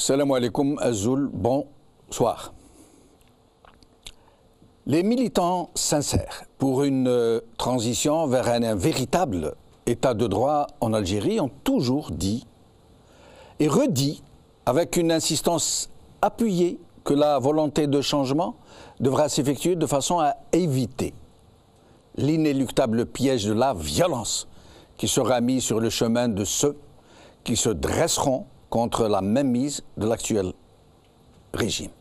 Salam alaikum Azul, bonsoir. Les militants sincères pour une transition vers un véritable état de droit en Algérie ont toujours dit et redit avec une insistance appuyée que la volonté de changement devra s'effectuer de façon à éviter l'inéluctable piège de la violence qui sera mis sur le chemin de ceux qui se dresseront contre la mainmise de l'actuel régime.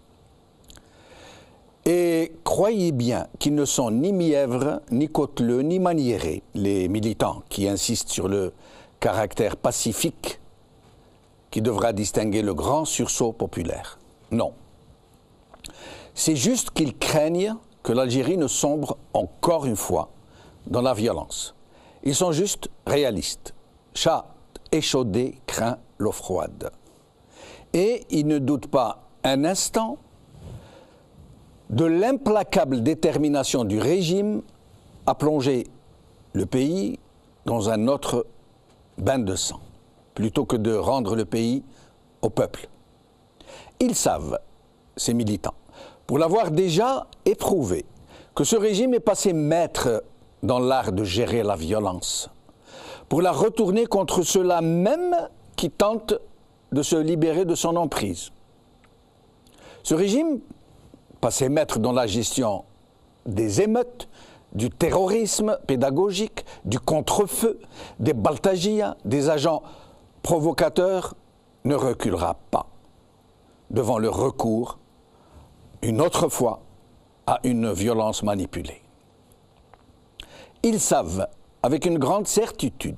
Et croyez bien qu'ils ne sont ni mièvres, ni côteleux, ni maniérés, les militants qui insistent sur le caractère pacifique qui devra distinguer le grand sursaut populaire. Non. C'est juste qu'ils craignent que l'Algérie ne sombre encore une fois dans la violence. Ils sont juste réalistes. Chat échaudé craint l'eau froide. Et ils ne doutent pas un instant de l'implacable détermination du régime à plonger le pays dans un autre bain de sang, plutôt que de rendre le pays au peuple. Ils savent, ces militants, pour l'avoir déjà éprouvé, que ce régime est passé maître dans l'art de gérer la violence, pour la retourner contre ceux-là même qui tentent de se libérer de son emprise. Ce régime, passé maître dans la gestion des émeutes, du terrorisme pédagogique, du contre-feu, des baltagias, des agents provocateurs, ne reculera pas devant le recours, une autre fois, à une violence manipulée. Ils savent, avec une grande certitude,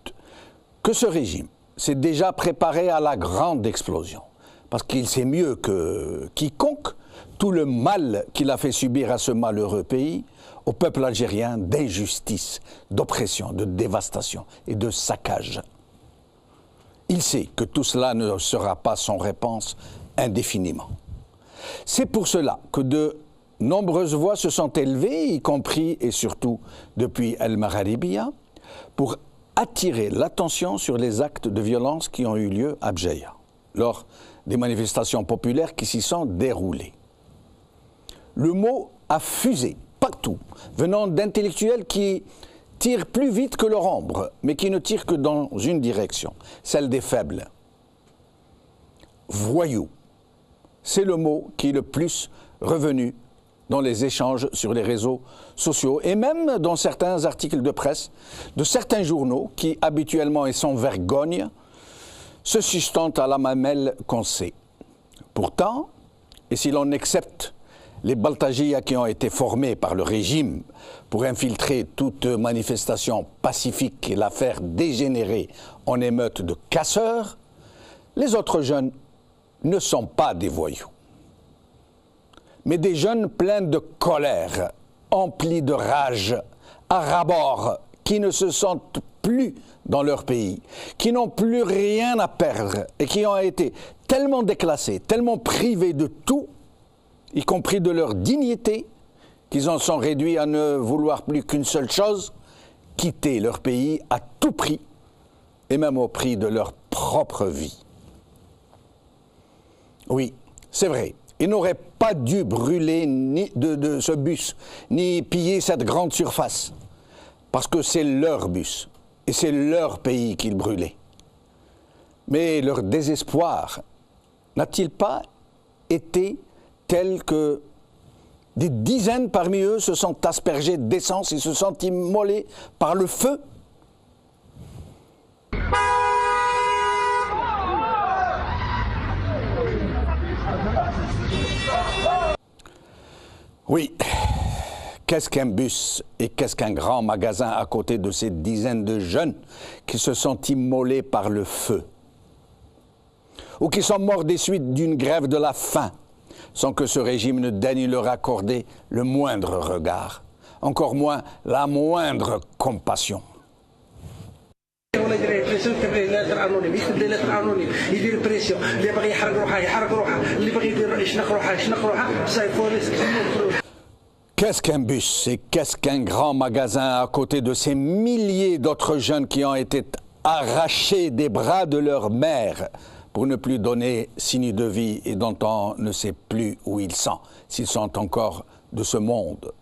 que ce régime s'est déjà préparé à la grande explosion, parce qu'il sait mieux que quiconque tout le mal qu'il a fait subir à ce malheureux pays, au peuple algérien, d'injustice, d'oppression, de dévastation et de saccage. Il sait que tout cela ne sera pas sans réponse indéfiniment. C'est pour cela que de nombreuses voix se sont élevées, y compris et surtout depuis El Magharibiya, pour attirer l'attention sur les actes de violence qui ont eu lieu à Bjeïa, lors des manifestations populaires qui s'y sont déroulées. Le mot a fusé partout, venant d'intellectuels qui tirent plus vite que leur ombre, mais qui ne tirent que dans une direction, celle des faibles. Voyous, c'est le mot qui est le plus revenu dans les échanges sur les réseaux sociaux et même dans certains articles de presse de certains journaux qui, habituellement et sans vergogne, se sustentent à la mamelle qu'on sait. Pourtant, et si l'on accepte les baltagias qui ont été formés par le régime pour infiltrer toute manifestation pacifique et la faire dégénérer en émeute de casseurs, les autres jeunes ne sont pas des voyous, mais des jeunes pleins de colère, emplis de rage, à ras-bord, qui ne se sentent plus dans leur pays, qui n'ont plus rien à perdre et qui ont été tellement déclassés, tellement privés de tout, y compris de leur dignité, qu'ils en sont réduits à ne vouloir plus qu'une seule chose, quitter leur pays à tout prix, et même au prix de leur propre vie. Oui, c'est vrai, ils n'auraient pas dû brûler ni de ce bus, ni piller cette grande surface, parce que c'est leur bus, et c'est leur pays qu'ils brûlaient. Mais leur désespoir n'a-t-il pas été tel que des dizaines parmi eux se sont aspergés d'essence et se sont immolés par le feu? Oui, qu'est-ce qu'un bus et qu'est-ce qu'un grand magasin à côté de ces dizaines de jeunes qui se sont immolés par le feu ou qui sont morts des suites d'une grève de la faim sans que ce régime ne daigne leur accorder le moindre regard, encore moins la moindre compassion. Qu'est-ce qu'un bus et qu'est-ce qu'un grand magasin à côté de ces milliers d'autres jeunes qui ont été arrachés des bras de leur mère pour ne plus donner signe de vie et dont on ne sait plus où ils sont, s'ils sont encore de ce monde,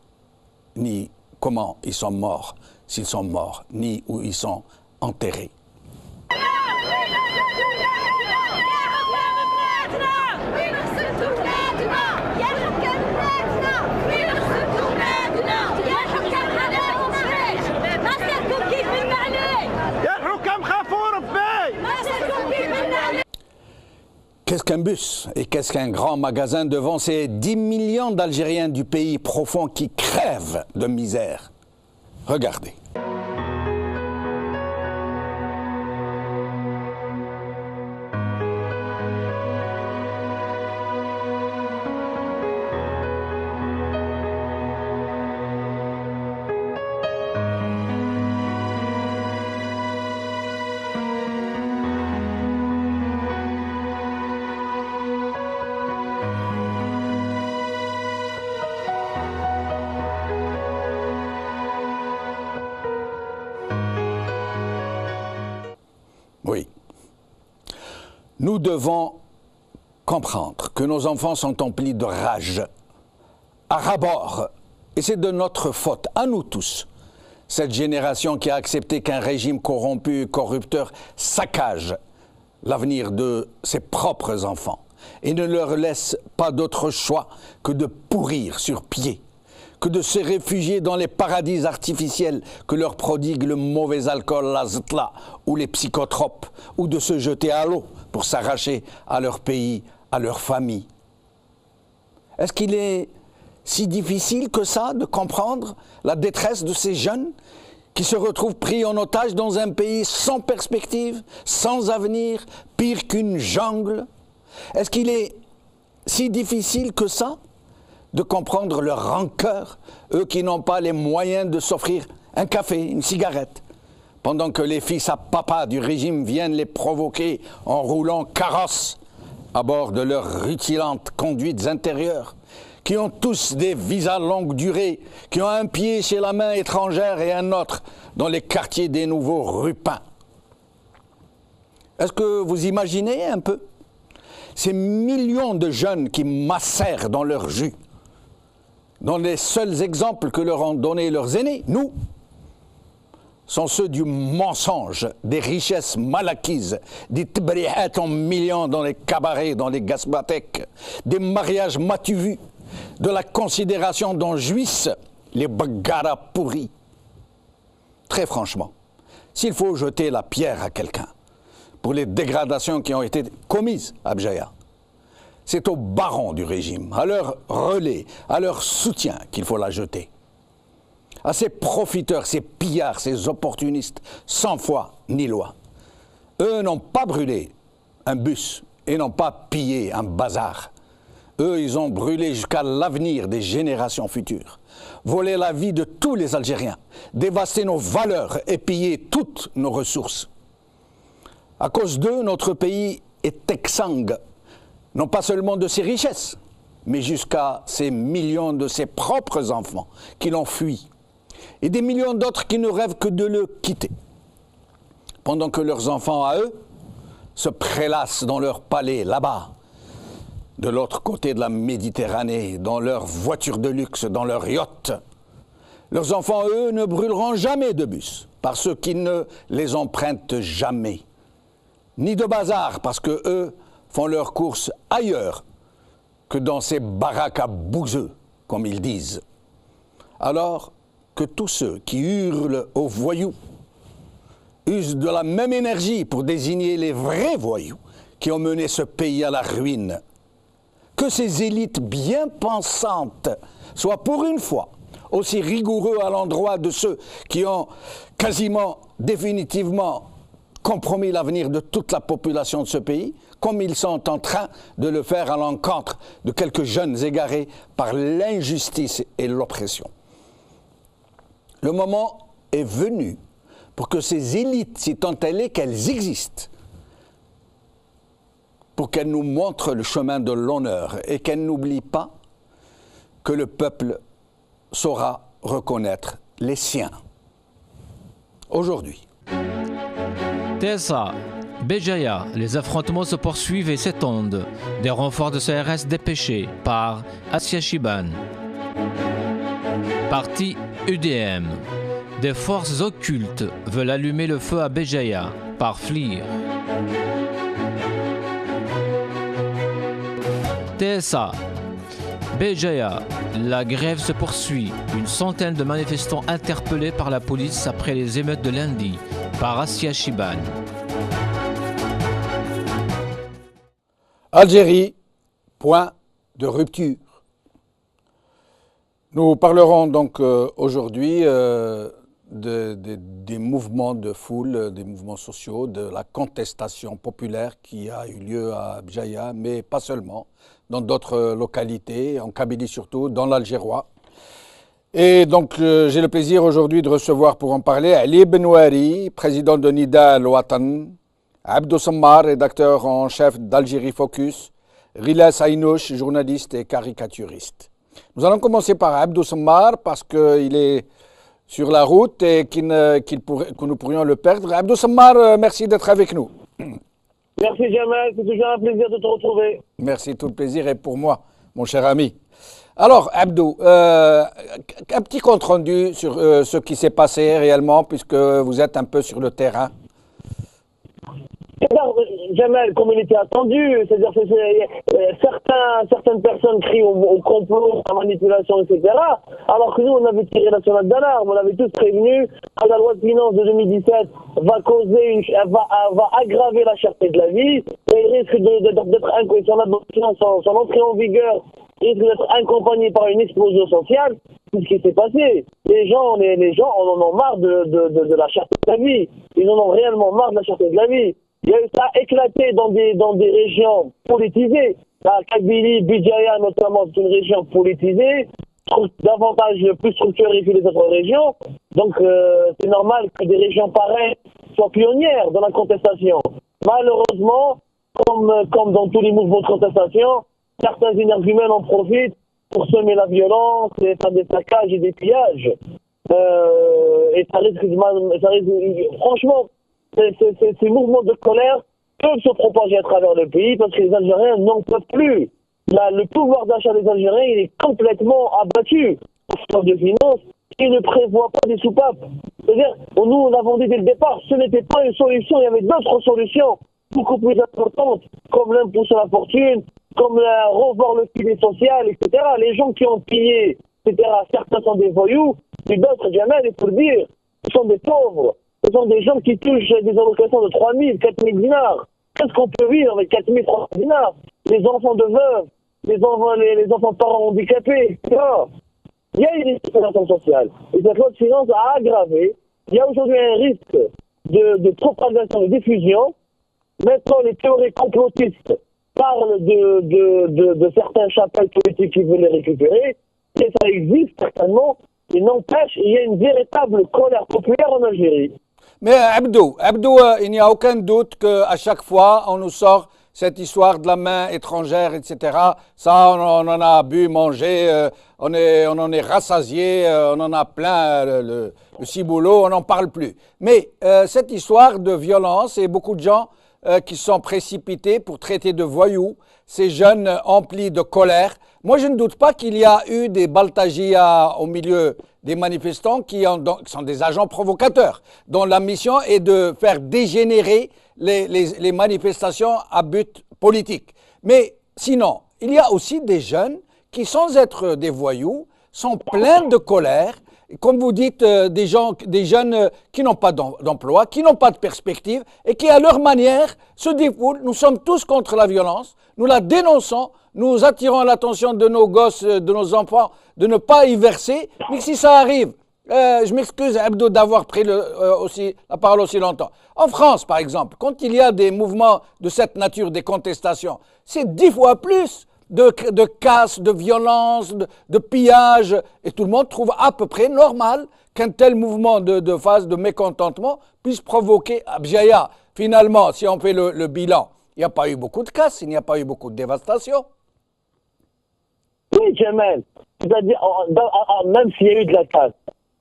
ni comment ils sont morts, s'ils sont morts, ni où ils sont enterrés. Qu'est-ce qu'un bus et qu'est-ce qu'un grand magasin devant ces 10 millions d'Algériens du pays profond qui crèvent de misère? Regardez. Oui. Nous devons comprendre que nos enfants sont emplis de rage, à ras-bord, et c'est de notre faute, à nous tous. Cette génération qui a accepté qu'un régime corrompu et corrupteur saccage l'avenir de ses propres enfants et ne leur laisse pas d'autre choix que de pourrir sur pied, que de se réfugier dans les paradis artificiels que leur prodigue le mauvais alcool, la ztla ou les psychotropes, ou de se jeter à l'eau pour s'arracher à leur pays, à leur famille. Est-ce qu'il est si difficile que ça de comprendre la détresse de ces jeunes qui se retrouvent pris en otage dans un pays sans perspective, sans avenir, pire qu'une jungle? Est-ce qu'il est si difficile que ça de comprendre leur rancœur, eux qui n'ont pas les moyens de s'offrir un café, une cigarette, pendant que les fils à papa du régime viennent les provoquer en roulant carrosse à bord de leurs rutilantes conduites intérieures, qui ont tous des visas longue durée, qui ont un pied chez la main étrangère et un autre dans les quartiers des nouveaux rupins. Est-ce que vous imaginez un peu ces millions de jeunes qui macèrent dans leur jus, dont les seuls exemples que leur ont donnés leurs aînés, nous, sont ceux du mensonge, des richesses mal acquises, des tbrihat en millions dans les cabarets, dans les gasbathèques, des mariages matu vus, de la considération dont jouissent les bagaras pourris. Très franchement, s'il faut jeter la pierre à quelqu'un pour les dégradations qui ont été commises à Bjaya, c'est aux barons du régime, à leur relais, à leur soutien qu'il faut la jeter. À ces profiteurs, ces pillards, ces opportunistes, sans foi ni loi. Eux n'ont pas brûlé un bus et n'ont pas pillé un bazar. Eux, ils ont brûlé jusqu'à l'avenir des générations futures, volé la vie de tous les Algériens, dévasté nos valeurs et pillé toutes nos ressources. À cause d'eux, notre pays est exsangue, non pas seulement de ses richesses, mais jusqu'à ces millions de ses propres enfants qui l'ont fui, et des millions d'autres qui ne rêvent que de le quitter, pendant que leurs enfants à eux se prélassent dans leur palais là-bas, de l'autre côté de la Méditerranée, dans leurs voitures de luxe, dans leurs yachts. Leurs enfants, eux, ne brûleront jamais de bus, parce qu'ils ne les empruntent jamais, ni de bazar, parce que eux font leurs courses ailleurs que dans ces baraques à bouseux, comme ils disent. Alors que tous ceux qui hurlent aux voyous usent de la même énergie pour désigner les vrais voyous qui ont mené ce pays à la ruine. Que ces élites bien pensantes soient pour une fois aussi rigoureux à l'endroit de ceux qui ont quasiment définitivement compromis l'avenir de toute la population de ce pays, comme ils sont en train de le faire à l'encontre de quelques jeunes égarés par l'injustice et l'oppression. Le moment est venu pour que ces élites, si tant elle est qu'elles existent, pour qu'elles nous montrent le chemin de l'honneur et qu'elles n'oublient pas que le peuple saura reconnaître les siens. Aujourd'hui. TSA Béjaïa, les affrontements se poursuivent et s'étendent. Des renforts de CRS dépêchés par Asia Shiban. Parti UDM. Des forces occultes veulent allumer le feu à Béjaïa par FLIR. TSA. Béjaïa, la grève se poursuit. Une centaine de manifestants interpellés par la police après les émeutes de lundi par Asia Shiban. Algérie, point de rupture. Nous parlerons donc aujourd'hui des mouvements de foule, des mouvements sociaux, de la contestation populaire qui a eu lieu à Béjaïa, mais pas seulement, dans d'autres localités, en Kabylie surtout, dans l'Algérois. Et donc j'ai le plaisir aujourd'hui de recevoir pour en parler Ali Benouari, président de Nida Al-Watan, Abdou Sammar, rédacteur en chef d'Algérie Focus, Rilas Aynouch, journaliste et caricaturiste. Nous allons commencer par Abdou Sammar parce qu'il est sur la route et que nous pourrions le perdre. Abdou Sammar, merci d'être avec nous. Merci Jamal, c'est toujours un plaisir de te retrouver. Merci, tout le plaisir est pour moi, mon cher ami. Alors Abdou, un petit compte rendu sur ce qui s'est passé réellement puisque vous êtes un peu sur le terrain. Jamal, comme il était attendu, c'est-à-dire que certaines personnes crient au complot, à la manipulation, etc. Alors que nous, on avait tiré la sonnette d'alarme, on avait tous prévenu que la loi de finances de 2017 va aggraver la cherté de la vie, et il risque d'être incompagné, son entrée en vigueur risque d'être accompagné par une explosion sociale. C'est ce qui s'est passé. Les gens en ont marre de la cherté de la vie. Ils en ont réellement marre de la cherté de la vie. Il y a eu ça éclaté dans des régions politisées. La Kabylie, Béjaïa notamment, c'est une région politisée, davantage plus structurée que les autres régions. Donc c'est normal que des régions pareilles soient pionnières dans la contestation. Malheureusement, comme dans tous les mouvements de contestation, certains énergumènes en profitent pour semer la violence et faire des saccages et des pillages. Et ça risque franchement, ces mouvements de colère peuvent se propager à travers le pays parce que les Algériens n'en peuvent plus. Le pouvoir d'achat des Algériens il est complètement abattu. Le de finances, il ne prévoit pas des soupapes. C'est-à-dire, nous, on l'avons dit dès le départ, ce n'était pas une solution, il y avait d'autres solutions beaucoup plus importantes, comme l'impôt sur la fortune, comme revoir le filet social, etc. Les gens qui ont pillé, etc., certains sont des voyous, et d'autres, jamais, il faut le dire, ce sont des pauvres. Ce sont des gens qui touchent des allocations de 3 000, 4 000 dinars. Qu'est-ce qu'on peut vivre avec 4 000, 3 000 dinars? Les enfants de veuves, les enfants de parents handicapés, etc. Il y a une discrimination sociale. Et cette loi de finances a aggravé. Il y a aujourd'hui un risque de propagation, de diffusion. Maintenant, les théories complotistes parlent de certains chapelles politiques qui veulent les récupérer. Et ça existe certainement. Il n'empêche, il y a une véritable colère populaire en Algérie. Mais Abdou, il n'y a aucun doute qu'à chaque fois, on nous sort cette histoire de la main étrangère, etc. Ça, on en a bu, mangé, on en est rassasié, on en a plein le ciboulot, on n'en parle plus. Mais cette histoire de violence et beaucoup de gens qui sont précipités pour traiter de voyous ces jeunes emplis de colère. Moi, je ne doute pas qu'il y a eu des baltagias au milieu des manifestants qui sont des agents provocateurs, dont la mission est de faire dégénérer les manifestations à but politique. Mais sinon, il y a aussi des jeunes qui, sans être des voyous, sont pleins de colère. Comme vous dites, des jeunes qui n'ont pas d'emploi, qui n'ont pas de perspective et qui, à leur manière, se défoulent. Nous sommes tous contre la violence, nous la dénonçons, nous attirons l'attention de nos gosses, de nos enfants, de ne pas y verser. Mais si ça arrive, je m'excuse, Abdou, d'avoir pris la parole aussi longtemps. En France, par exemple, quand il y a des mouvements de cette nature, des contestations, c'est 10 fois plus de casse, de violence, de pillage, et tout le monde trouve à peu près normal qu'un tel mouvement de phase de mécontentement puisse provoquer à Béjaïa. Finalement, si on fait le bilan, il n'y a pas eu beaucoup de casse, il n'y a pas eu beaucoup de dévastation. Oui, Jamal, c'est-à-dire, même s'il y a eu de la casse,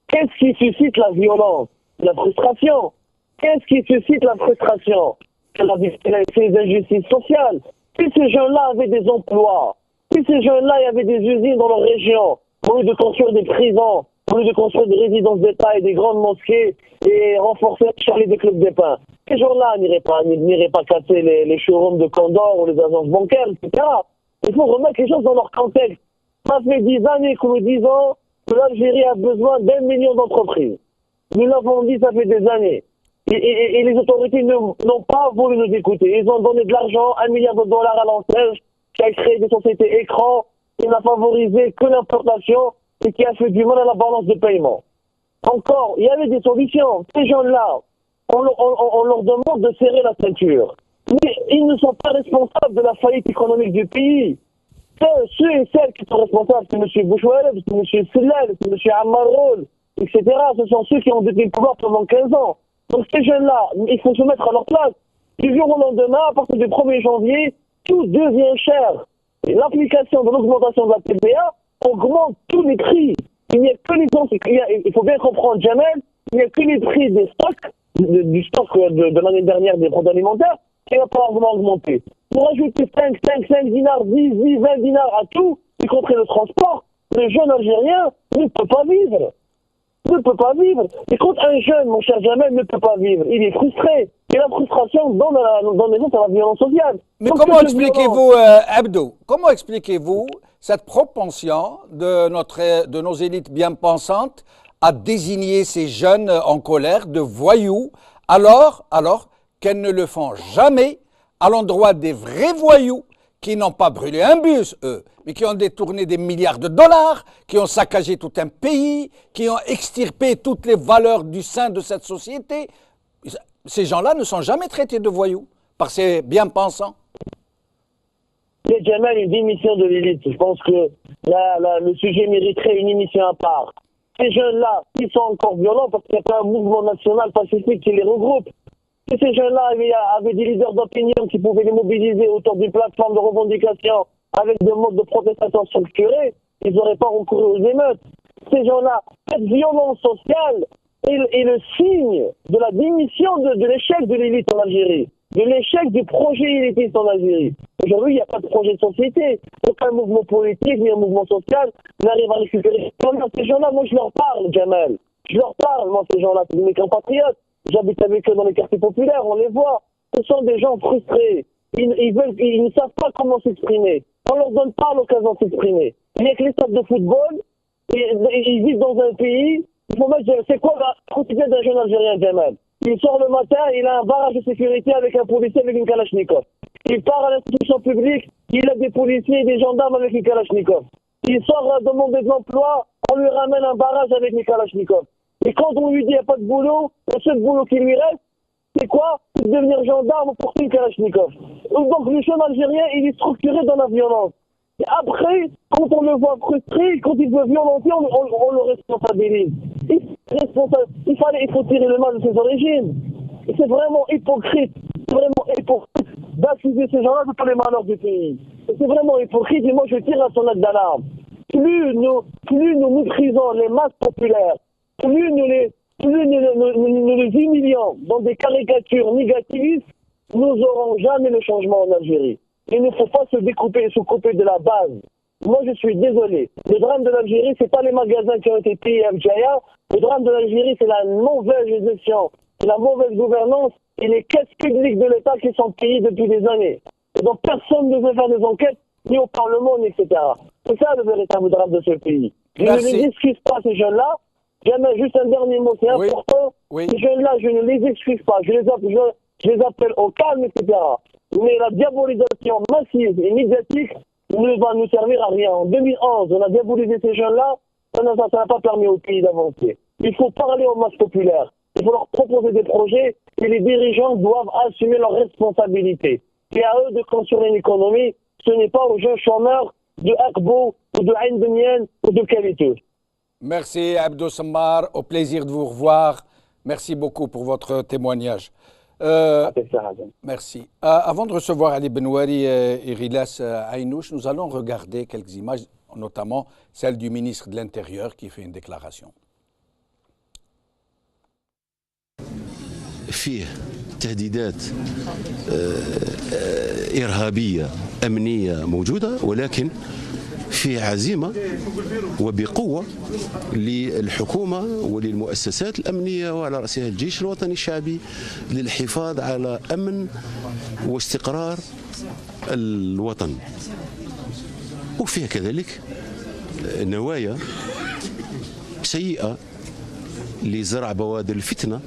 qu'est-ce qui suscite la violence? La frustration. Qu'est-ce qui suscite la frustration? qu'elle a fait des injustices sociales. Si ces jeunes-là avaient des emplois, si ces jeunes-là avaient des usines dans leur région, au lieu de construire des prisons, au lieu de construire des résidences d'État et des grandes mosquées et renforcer les clubs d'épins, ces gens-là n'iraient pas casser les showrooms de Condor ou les agences bancaires, etc. Il faut remettre les choses dans leur contexte. Ça fait 10 années que nous disons que l'Algérie a besoin d'1 million d'entreprises. Nous l'avons dit, ça fait des années. Et les autorités n'ont pas voulu nous écouter. Ils ont donné de l'argent, $1 milliard à l'ANSEJ, qui a créé des sociétés écrans, qui n'a favorisé que l'importation et qui a fait du mal à la balance de paiement. Encore, il y avait des solutions. Ces gens-là, on leur demande de serrer la ceinture. Mais ils ne sont pas responsables de la faillite économique du pays. Ceux et celles qui sont responsables, c'est M. Bouchouareb, c'est M. Sellel, c'est M. Ammaroul, etc. Ce sont ceux qui ont détenu le pouvoir pendant 15 ans. Donc ces jeunes-là, il faut se mettre à leur place. Du jour au lendemain, à partir du 1er janvier, tout devient cher. Et l'application de l'augmentation de la TVA augmente tous les prix. Il n'y a que les il faut bien comprendre, Jamel, il n'y a que les prix des stocks, du stock de l'année dernière des produits alimentaires, qui n'a pas augmenté. Pour ajouter 5 dinars, 10, 20 dinars à tout, y compris le transport, le jeune Algérien ne peut pas vivre. Ne peut pas vivre. Et quand un jeune, mon cher Jamel, ne peut pas vivre, il est frustré. Et la frustration donne naissance à la violence sociale. Mais comment expliquez-vous, Abdo, comment expliquez-vous cette propension de nos élites bien pensantes à désigner ces jeunes en colère de voyous, alors qu'elles ne le font jamais à l'endroit des vrais voyous qui n'ont pas brûlé un bus, eux, mais qui ont détourné des milliards de dollars, qui ont saccagé tout un pays, qui ont extirpé toutes les valeurs du sein de cette société. Ces gens-là ne sont jamais traités de voyous par ces bien-pensants. C'est jamais une émission de l'élite. Je pense que le sujet mériterait une émission à part. Ces jeunes-là, ils sont encore violents parce qu'il n'y a pas un mouvement national pacifique qui les regroupe. Si ces jeunes-là avaient des leaders d'opinion qui pouvaient les mobiliser autour d'une plateforme de revendication avec des modes de protestation structurés, ils n'auraient pas recouru aux émeutes. Ces gens-là, cette violence sociale est le signe de la démission de l'échec de l'élite en Algérie, de l'échec du projet élitiste en Algérie. Aujourd'hui, il n'y a pas de projet de société. Aucun mouvement politique ni un mouvement social n'arrive à récupérer. Ces gens-là, moi je leur parle, Jamel. Je leur parle, moi, ces gens-là, c'est mes compatriotes. J'habite avec eux dans les quartiers populaires, on les voit. Ce sont des gens frustrés. Ils ne savent pas comment s'exprimer. On ne leur donne pas l'occasion de s'exprimer. Il n'y a que les stades de football. Ils vivent dans un pays. Il faut mettre, c'est quoi le quotidien d'un jeune Algérien, Jamel? Il sort le matin, il a un barrage de sécurité avec un policier avec une Kalachnikov. Il part à l'institution publique, il a des policiers et des gendarmes avec une Kalachnikov. Il sort à demander de l'emploi, on lui ramène un barrage avec une Kalachnikov. Et quand on lui dit qu'il n'y a pas de boulot, le seul boulot qui lui reste, c'est quoi? C'est de devenir gendarme pour une Kalachnikov. Donc le jeune Algérien, il est structuré dans la violence. Et après, quand on le voit frustré, quand il veut violenter, on le responsabilise. Il faut tirer le mal de ses origines. Et c'est vraiment hypocrite. C'est vraiment hypocrite d'accuser ces gens-là de tous les malheurs du pays. Et c'est vraiment hypocrite et moi je tire la sonnette d'alarme. Plus nous méprisons les masses populaires, plus nous les humilions dans des caricatures négativistes, nous n'aurons jamais le changement en Algérie. Il ne faut pas se couper de la base. Moi, je suis désolé. Le drame de l'Algérie, c'est pas les magasins qui ont été pillés à Mjaya. Le drame de l'Algérie, c'est la mauvaise gestion, c'est la mauvaise gouvernance et les caisses publiques de l'État qui sont pillées depuis des années. Et donc, personne ne veut faire des enquêtes, ni au Parlement, ni etc. C'est ça le véritable drame de ce pays. Je ne les excuse pas, ces jeunes-là. Jamais, juste un dernier mot, c'est important. Oui. Ces jeunes-là, je ne les excuse pas. Je les appelle au calme, etc. Mais la diabolisation massive et médiatique ne va nous servir à rien. En 2011, on a diabolisé ces jeunes-là, ça n'a pas permis au pays d'avancer. Il faut parler aux masses populaires. Il faut leur proposer des projets et les dirigeants doivent assumer leurs responsabilités. C'est à eux de construire une économie. Ce n'est pas aux jeunes chômeurs de Akbo ou de Ain Benyen ou de Kalitou. Merci Abdou Sammar, au plaisir de vous revoir. Merci beaucoup pour votre témoignage. Merci. Avant de recevoir Ali Benouari et Rilas Aynouch, nous allons regarder quelques images, notamment celle du ministre de l'Intérieur qui fait une déclaration. فيه تهديدات إرهابية أمنية موجودة، ولكن فيه عزيمة وبقوة للحكومة وللمؤسسات الأمنية وعلى رأسها الجيش الوطني الشعبي للحفاظ على أمن واستقرار الوطن. وفيها كذلك نوايا سيئة لزرع بوادر الفتنة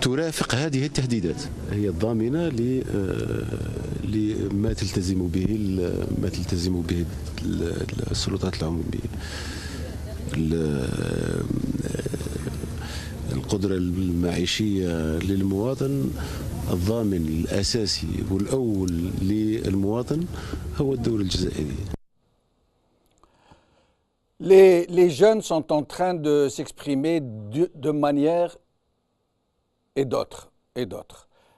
ترافق هذه التهديدات، هي الضامنة لما تلتزم به السلطات العمومية. القدرة المعيشية للمواطن، الضامن الأساسي والأول للمواطن هو الدولة الجزائرية. Les jeunes sont en train de s'exprimer de manière et d'autres.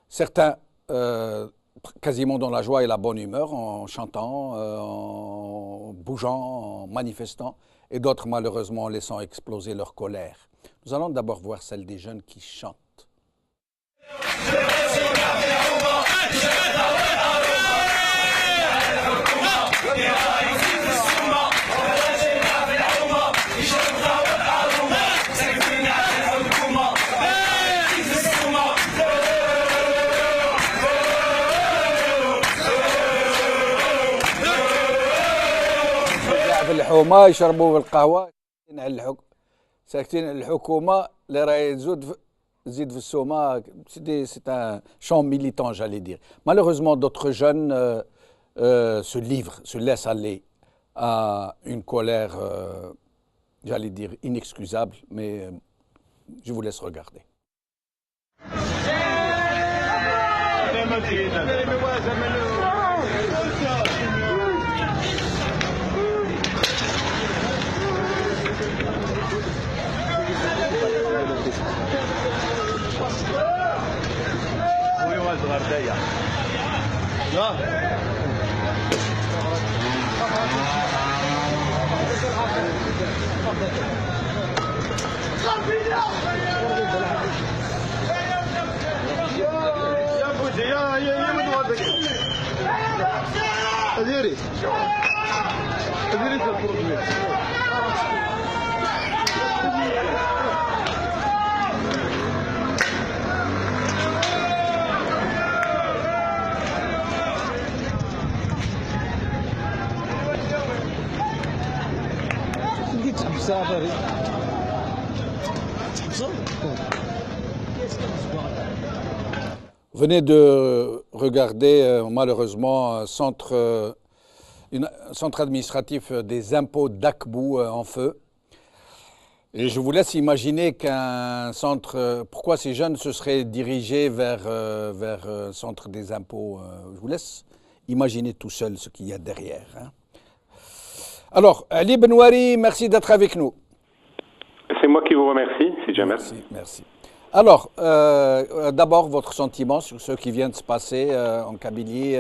Certains quasiment dans la joie et la bonne humeur, en chantant, en bougeant, en manifestant, et d'autres malheureusement en laissant exploser leur colère. Nous allons d'abord voir celle des jeunes qui chantent. الحكومة يشربوا بالقهوة ساكتين الحكومة اللي راهي تزيد في السومة. C'est un chant militant, j'allais dire. Malheureusement, d'autres jeunes se livrent, se laissent aller à une colère, j'allais dire, inexcusable, mais je vous laisse regarder. Venez de regarder malheureusement un centre administratif des impôts d'Akbou en feu. Et je vous laisse imaginer qu'un centre, pourquoi ces jeunes se seraient dirigés vers un centre des impôts. Je vous laisse imaginer tout seul ce qu'il y a derrière. Hein. Alors, Ali Benouari, merci d'être avec nous. C'est moi qui vous remercie, c'est Jamel. Merci. Alors, d'abord, votre sentiment sur ce qui vient de se passer en Kabylie,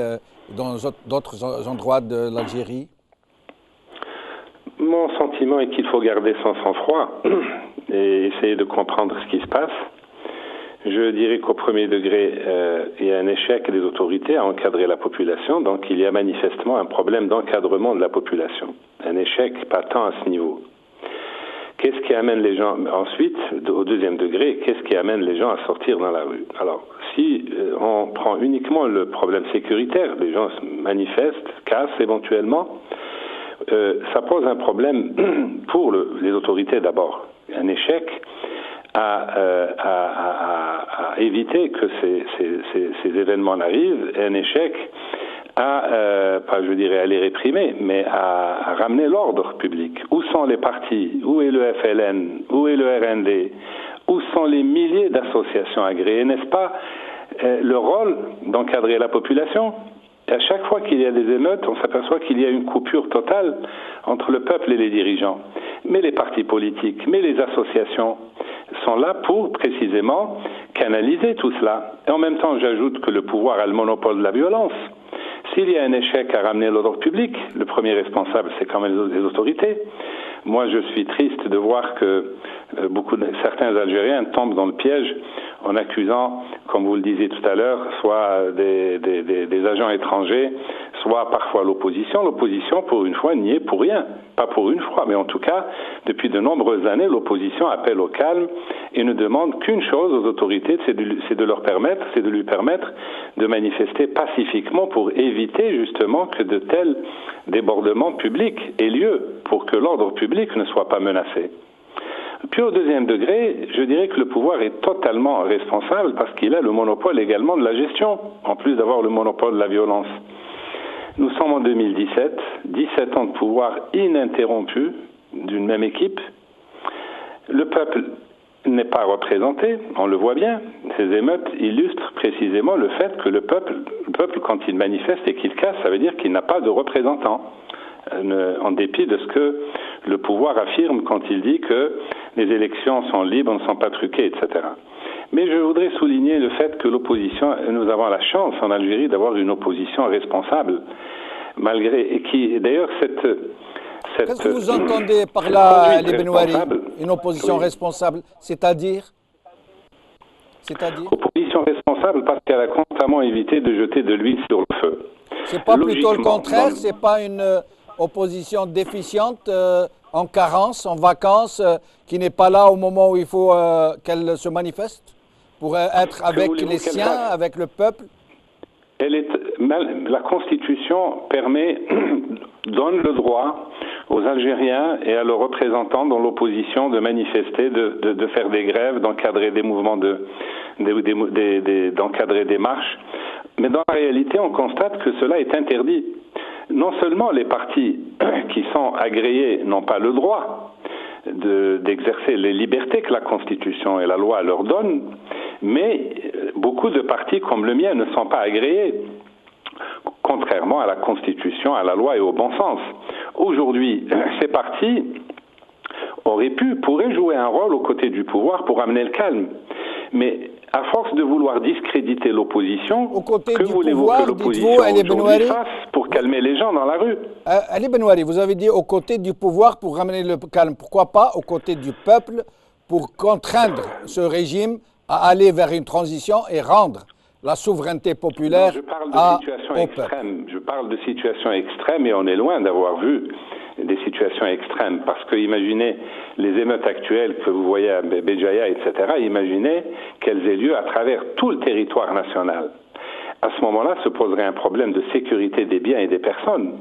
dans d'autres endroits de l'Algérie? Mon sentiment est qu'il faut garder son sang-froid et essayer de comprendre ce qui se passe. Je dirais qu'au premier degré, il y a un échec des autorités à encadrer la population, donc il y a manifestement un problème d'encadrement de la population. Un échec patent à ce niveau. Qu'est-ce qui amène les gens, ensuite, au deuxième degré, qu'est-ce qui amène les gens à sortir dans la rue? Alors, si on prend uniquement le problème sécuritaire, les gens se manifestent, cassent éventuellement, ça pose un problème pour les autorités d'abord. Un échec à éviter que ces événements n'arrivent, et un échec pas je dirais à les réprimer, mais à ramener l'ordre public. Où sont les partis? Où est le FLN? Où est le RND? Où sont les milliers d'associations agréées? N'est-ce pas le rôle d'encadrer la population? Et à chaque fois qu'il y a des émeutes, on s'aperçoit qu'il y a une coupure totale entre le peuple et les dirigeants. Mais les partis politiques, mais les associations sont là pour précisément canaliser tout cela. Et en même temps, j'ajoute que le pouvoir a le monopole de la violence. S'il y a un échec à ramener l'ordre public, le premier responsable, c'est quand même les autorités. Moi, je suis triste de voir que certains Algériens tombent dans le piège en accusant, comme vous le disiez tout à l'heure, soit des agents étrangers, soit parfois l'opposition. L'opposition, pour une fois, n'y est pour rien. Pas pour une fois, mais en tout cas, depuis de nombreuses années, l'opposition appelle au calme et ne demande qu'une chose aux autorités, c'est de lui permettre de manifester pacifiquement pour éviter justement que de tels débordements publics aient lieu, pour que l'ordre public ne soit pas menacé. Puis au deuxième degré, je dirais que le pouvoir est totalement responsable parce qu'il a le monopole également de la gestion, en plus d'avoir le monopole de la violence. Nous sommes en 2017, 17 ans de pouvoir ininterrompu d'une même équipe. Le peuple n'est pas représenté, on le voit bien. Ces émeutes illustrent précisément le fait que le peuple, quand il manifeste et qu'il casse, ça veut dire qu'il n'a pas de représentant. En dépit de ce que le pouvoir affirme quand il dit que les élections sont libres, ne sont pas truquées, etc. Mais je voudrais souligner le fait que l'opposition, nous avons la chance en Algérie d'avoir une opposition responsable, et qui, d'ailleurs, Qu'est-ce que vous entendez par là, les Benouari? Une opposition responsable, c'est-à-dire Opposition responsable parce qu'elle a constamment évité de jeter de l'huile sur le feu. C'est pas plutôt le contraire? C'est pas une opposition déficiente, en carence, en vacances, qui n'est pas là au moment où il faut qu'elle se manifeste pour être avec les siens, avec le peuple? La Constitution donne le droit aux Algériens et à leurs représentants dans l'opposition de manifester, de faire des grèves, d'encadrer des mouvements, d'encadrer des marches. Mais dans la réalité, on constate que cela est interdit. Non seulement les partis qui sont agréés n'ont pas le droit d'exercer les libertés que la Constitution et la loi leur donnent, mais beaucoup de partis comme le mien ne sont pas agréés, contrairement à la Constitution, à la loi et au bon sens. Aujourd'hui, ces partis pourraient jouer un rôle aux côtés du pouvoir pour amener le calme. Mais à force de vouloir discréditer l'opposition, que voulez-vous que l'opposition aujourd'hui fasse pour calmer les gens dans la rue? Ali Benouari, vous avez dit aux côtés du pouvoir pour ramener le calme. Pourquoi pas aux côtés du peuple pour contraindre ce régime à aller vers une transition et rendre la souveraineté populaire au peuple? Je parle de situations extrêmes et on est loin d'avoir vu des situations extrêmes. Parce que imaginez les émeutes actuelles que vous voyez à Béjaïa, etc., imaginez qu'elles aient lieu à travers tout le territoire national. À ce moment-là, se poserait un problème de sécurité des biens et des personnes.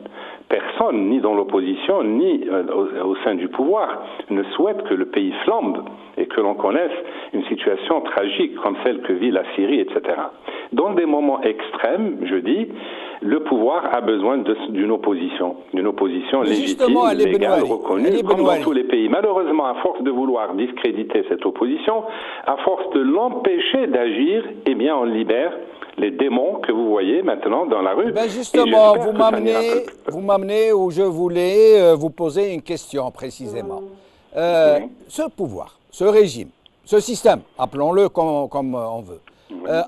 Personne, ni dans l'opposition, ni au sein du pouvoir, ne souhaite que le pays flambe et que l'on connaisse une situation tragique comme celle que vit la Syrie, etc. Dans des moments extrêmes, je dis, le pouvoir a besoin d'une opposition légitime, légale, reconnue, comme dans tous les pays. Malheureusement, à force de vouloir discréditer cette opposition, à force de l'empêcher d'agir, eh bien, on libère les démons que vous voyez maintenant dans la rue. Ben justement, vous m'amenez où je voulais vous poser une question précisément. Ce pouvoir, ce régime, ce système, appelons-le comme on veut,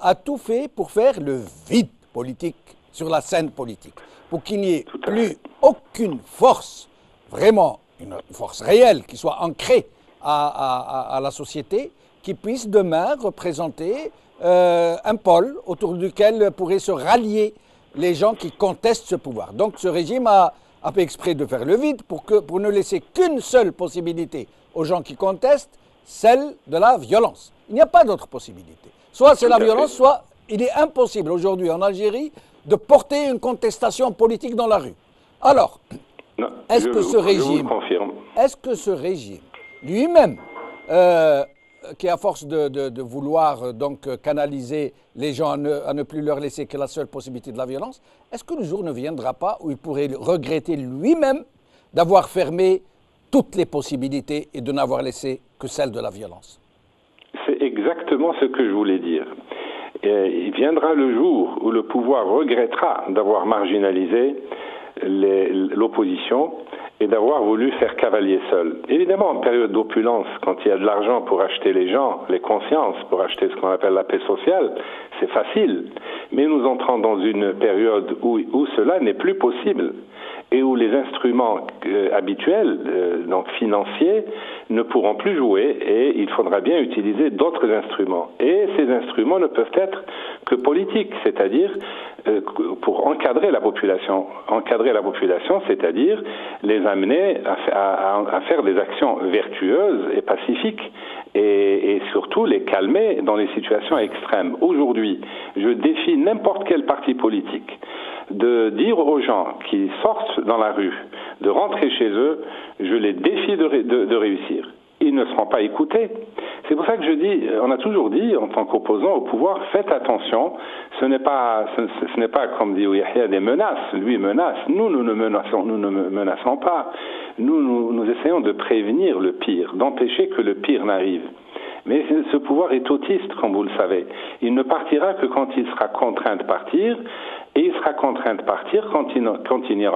a tout fait pour faire le vide politique sur la scène politique, pour qu'il n'y ait plus aucune force, vraiment une force réelle, qui soit ancrée à la société, qui puisse demain représenter un pôle autour duquel pourraient se rallier les gens qui contestent ce pouvoir. Donc ce régime a fait exprès de faire le vide pour ne laisser qu'une seule possibilité aux gens qui contestent, celle de la violence. Il n'y a pas d'autre possibilité. Soit c'est la violence, soit il est impossible aujourd'hui en Algérie de porter une contestation politique dans la rue. Alors, est-ce que ce régime lui-même, qui à force de vouloir donc canaliser les gens à ne plus leur laisser que la seule possibilité de la violence, est-ce que le jour ne viendra pas où il pourrait regretter lui-même d'avoir fermé toutes les possibilités et de n'avoir laissé que celle de la violence? C'est exactement ce que je voulais dire. Il viendra le jour où le pouvoir regrettera d'avoir marginalisé l'opposition et d'avoir voulu faire cavalier seul. Évidemment, en période d'opulence, quand il y a de l'argent pour acheter les gens, les consciences, pour acheter ce qu'on appelle la paix sociale, c'est facile. Mais nous entrons dans une période où cela n'est plus possible et où les instruments habituels, donc financiers, ne pourront plus jouer et il faudra bien utiliser d'autres instruments. Et ces instruments ne peuvent être que politiques, c'est-à-dire pour encadrer la population. Encadrer la population, c'est-à-dire les amener à faire des actions vertueuses et pacifiques et surtout les calmer dans les situations extrêmes. Aujourd'hui, je défie n'importe quel parti politique de dire aux gens qui sortent dans la rue de rentrer chez eux, je les défie de réussir. Ils ne seront pas écoutés. C'est pour ça que je dis, on a toujours dit, en tant qu'opposant au pouvoir, faites attention, ce n'est pas comme dit Yahya, des menaces. Lui menace, nous ne menaçons pas. Nous essayons de prévenir le pire, d'empêcher que le pire n'arrive. Mais ce pouvoir est autiste, comme vous le savez. Il ne partira que quand il sera contraint de partir, et il sera contraint de partir quand il n'y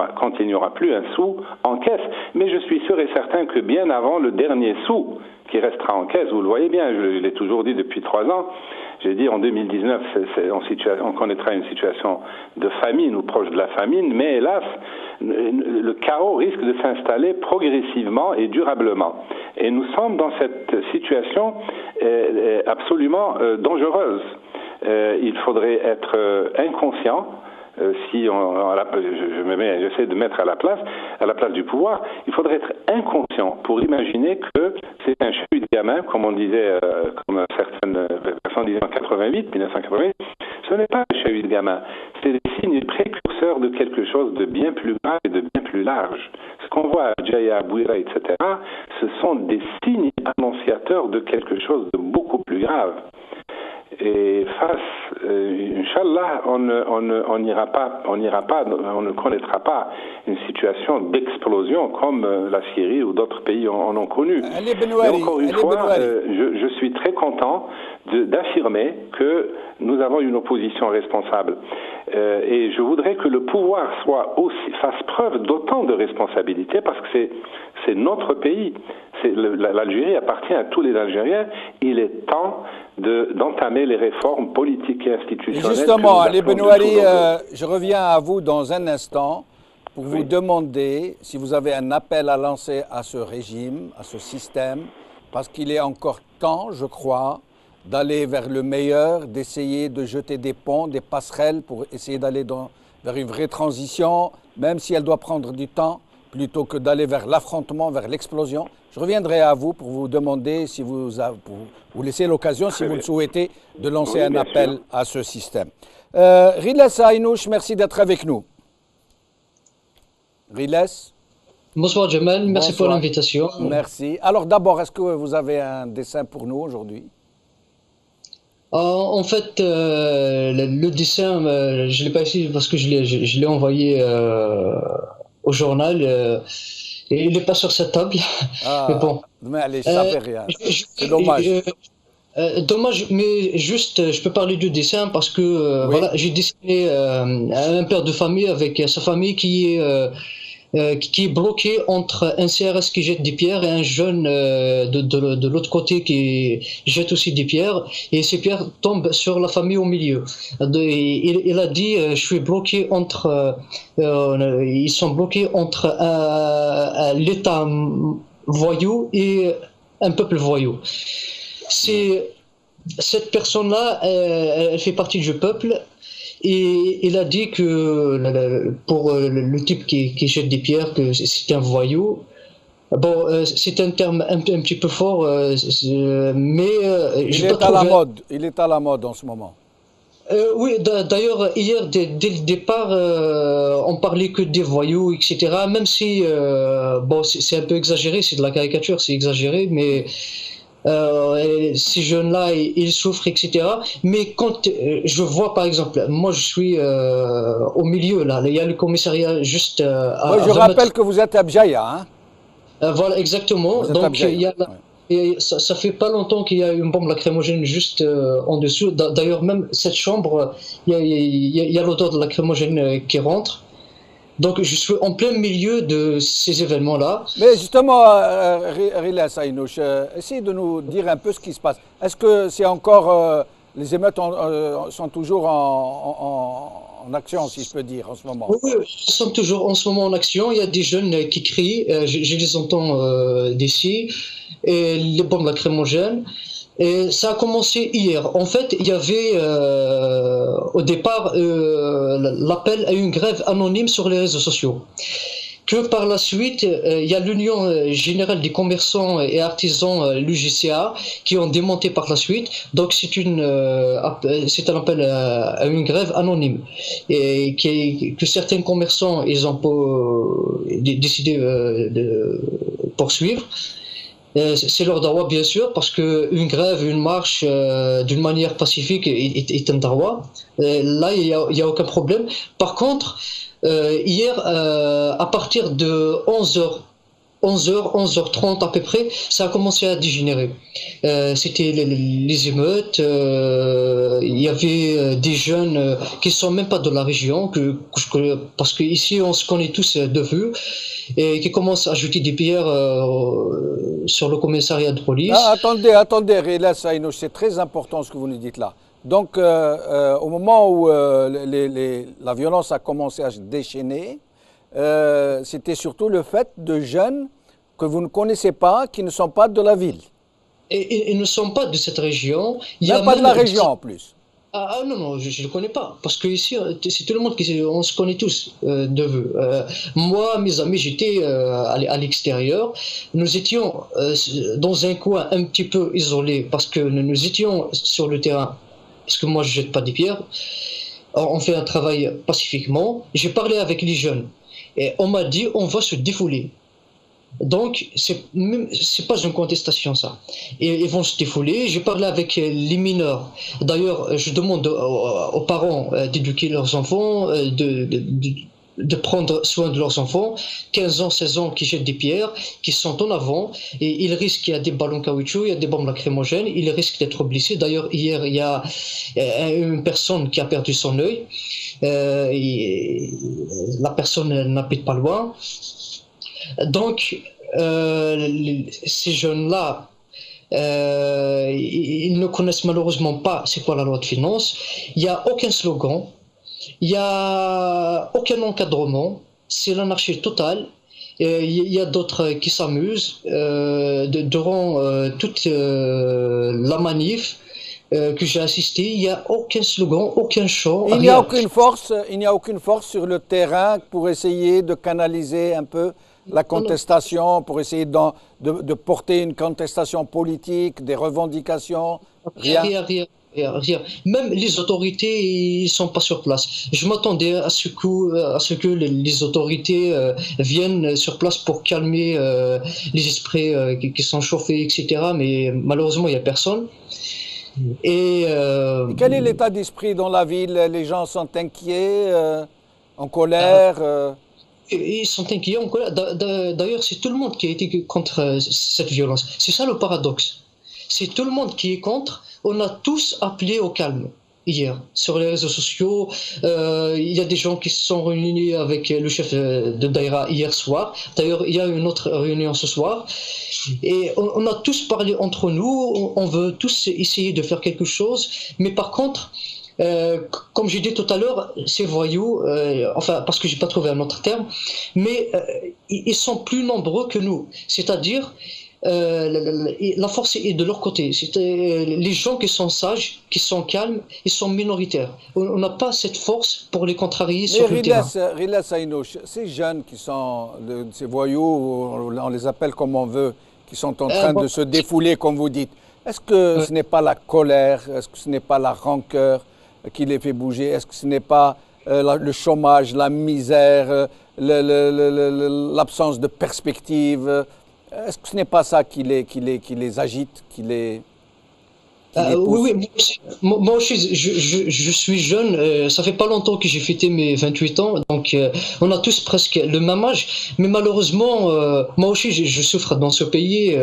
aura plus un sou en caisse. Mais je suis sûr et certain que bien avant le dernier sou qui restera en caisse, vous le voyez bien, je l'ai toujours dit depuis 3 ans, j'ai dit en 2019, on connaîtra une situation de famine ou proche de la famine, mais hélas, le chaos risque de s'installer progressivement et durablement. Et nous sommes dans cette situation absolument dangereuse. Il faudrait être inconscient. J'essaie de mettre à la place du pouvoir, il faudrait être inconscient pour imaginer que c'est un chahut de gamin, comme on disait, comme certaines personnes disaient en 1988, ce n'est pas un chahut de gamin, c'est des signes précurseurs de quelque chose de bien plus grave et de bien plus large. Ce qu'on voit à Djaya, Bouira, etc., ce sont des signes annonciateurs de quelque chose de beaucoup plus grave. Et Inch'Allah, on ne connaîtra pas une situation d'explosion comme la Syrie ou d'autres pays en ont connu. Mais encore une fois, je suis très content d'affirmer que nous avons une opposition responsable. Et je voudrais que le pouvoir fasse preuve d'autant de responsabilité parce que c'est notre pays. L'Algérie appartient à tous les Algériens. Il est temps d'entamer les réformes politiques et institutionnelles. Justement, Ali Benouari, je reviens à vous dans un instant pour vous demander si vous avez un appel à lancer à ce régime, à ce système, parce qu'il est encore temps, je crois, d'aller vers le meilleur, d'essayer de jeter des ponts, des passerelles pour essayer d'aller vers une vraie transition, même si elle doit prendre du temps, plutôt que d'aller vers l'affrontement, vers l'explosion. Je reviendrai à vous pour vous demander si vous laissez l'occasion, si vous le souhaitez, de lancer un appel à ce système. Riles Ainouch, merci d'être avec nous. Riles. Bonsoir Jamal, merci pour l'invitation. Merci. Alors d'abord, est-ce que vous avez un dessin pour nous aujourd'hui ? En fait, le dessin, je ne l'ai pas ici parce que je l'ai envoyé au journal. Et il n'est pas sur cette table. Mais bon. Mais allez, ça fait rien. C'est dommage. Dommage, mais juste, je peux parler du dessin parce que voilà, j'ai dessiné un père de famille avec sa famille qui est bloqué entre un CRS qui jette des pierres et un jeune de l'autre côté qui jette aussi des pierres, et ces pierres tombent sur la famille au milieu. Il a dit je suis bloqué entre ils sont bloqués entre l'État voyou et un peuple voyou. Cette personne-là, elle fait partie du peuple. Et il a dit que pour le type qui jette des pierres, que c'est un voyou. Bon, c'est un terme un petit peu fort, mais il est à la mode. Il est à la mode en ce moment. Oui, d'ailleurs, hier, dès le départ, on parlait que des voyous, etc. Même si, bon, c'est un peu exagéré, c'est de la caricature, c'est exagéré, mais... ces jeunes-là, ils souffrent, etc. Mais quand je vois, par exemple, moi je suis au milieu, là, il y a le commissariat juste à... Oui, je rappelle que vous êtes à Bjaya, hein. Voilà, exactement. Donc, ça fait pas longtemps qu'il y a une bombe lacrymogène juste en dessous. D'ailleurs, même cette chambre, il y a l'odeur de lacrymogène qui rentre. Donc je suis en plein milieu de ces événements-là. Mais justement, Riles Ainouch, essayez de nous dire un peu ce qui se passe. Est-ce que c'est encore les émeutes sont toujours en action, si je peux dire, en ce moment. Oui, ils sont toujours en ce moment en action. Il y a des jeunes qui crient, je les entends d'ici, et les bombes lacrymogènes. Et ça a commencé hier. En fait, il y avait au départ l'appel à une grève anonyme sur les réseaux sociaux. Que par la suite, il y a l'Union générale des commerçants et artisans, l'UGCA, qui ont démonté par la suite. Donc c'est un appel à une grève anonyme et que certains commerçants ils ont décidé de poursuivre. C'est leur droit, bien sûr, parce qu'une grève, une marche d'une manière pacifique est un droit. Là, il y a aucun problème. Par contre, hier, à partir de 11h30 à peu près, ça a commencé à dégénérer. C'était les émeutes, il y avait des jeunes qui ne sont même pas de la région, parce qu'ici on se connaît tous de vue, et qui commencent à jeter des pierres sur le commissariat de police. Ah, attendez, Rila Saïnouch, c'est très important ce que vous nous dites là. Donc, au moment où la violence a commencé à se déchaîner, c'était surtout le fait de jeunes que vous ne connaissez pas, qui ne sont pas de la ville. Et ils ne sont pas de cette région. Même pas de la région en plus. Non, je ne le connais pas. Parce que ici, c'est tout le monde on se connaît tous de vue. Moi, mes amis, j'étais à l'extérieur. Nous étions dans un coin un petit peu isolé parce que nous étions sur le terrain. Parce que moi, je ne jette pas des pierres. On fait un travail pacifiquement. J'ai parlé avec les jeunes. Et on m'a dit, on va se défouler. Donc, c'est pas une contestation, ça. Et ils vont se défouler. J'ai parlé avec les mineurs. D'ailleurs, je demande aux parents d'éduquer leurs enfants, de prendre soin de leurs enfants. 15 ans, 16 ans qui jettent des pierres, qui sont en avant. Et ils risquent, il y a des ballons caoutchouc, il y a des bombes lacrymogènes. Ils risquent d'être blessés. D'ailleurs, hier, il y a une personne qui a perdu son œil. La personne n'habite pas loin. Donc, ces jeunes-là, ils ne connaissent malheureusement pas c'est quoi la loi de finances. Il n'y a aucun slogan, il n'y a aucun encadrement, c'est l'anarchie totale. Il y a d'autres qui s'amusent durant toute la manif que j'ai assisté. Il n'y a aucun slogan, aucun chant. Il n'y a aucune force sur le terrain pour essayer de canaliser un peu la contestation, pour essayer de porter une contestation politique, des revendications. Rien. Même les autorités ne sont pas sur place. Je m'attendais à ce que les autorités viennent sur place pour calmer les esprits qui sont chauffés, etc. Mais malheureusement, il n'y a personne. Et quel est l'état d'esprit dans la ville? Les gens sont inquiets, en colère Ils sont inquiets, en colère. D'ailleurs, c'est tout le monde qui a été contre cette violence. C'est ça le paradoxe. C'est tout le monde qui est contre. On a tous appelé au calme hier sur les réseaux sociaux. Il y a des gens qui se sont réunis avec le chef de Daïra hier soir. D'ailleurs, il y a une autre réunion ce soir. Et on a tous parlé entre nous. On veut tous essayer de faire quelque chose. Mais par contre, comme j'ai dit tout à l'heure, ces voyous, parce que j'ai pas trouvé un autre terme, mais ils sont plus nombreux que nous. C'est-à-dire, la force est de leur côté. Les gens qui sont sages, qui sont calmes, ils sont minoritaires. On n'a pas cette force pour les contrarier sur le terrain. Rila Saïnouch, ces jeunes qui sont, ces voyous, on les appelle comme on veut, qui sont en train de se défouler, comme vous dites, est-ce que ce n'est pas la colère, est-ce que ce n'est pas la rancœur qui les fait bouger? Est-ce que ce n'est pas le chômage, la misère, l'absence de perspective? Est-ce que ce n'est pas ça qui les agite, qui les pousse? Oui, moi aussi, je suis jeune, ça fait pas longtemps que j'ai fêté mes 28 ans, donc on a tous presque le même âge, mais malheureusement, moi aussi je souffre dans ce pays,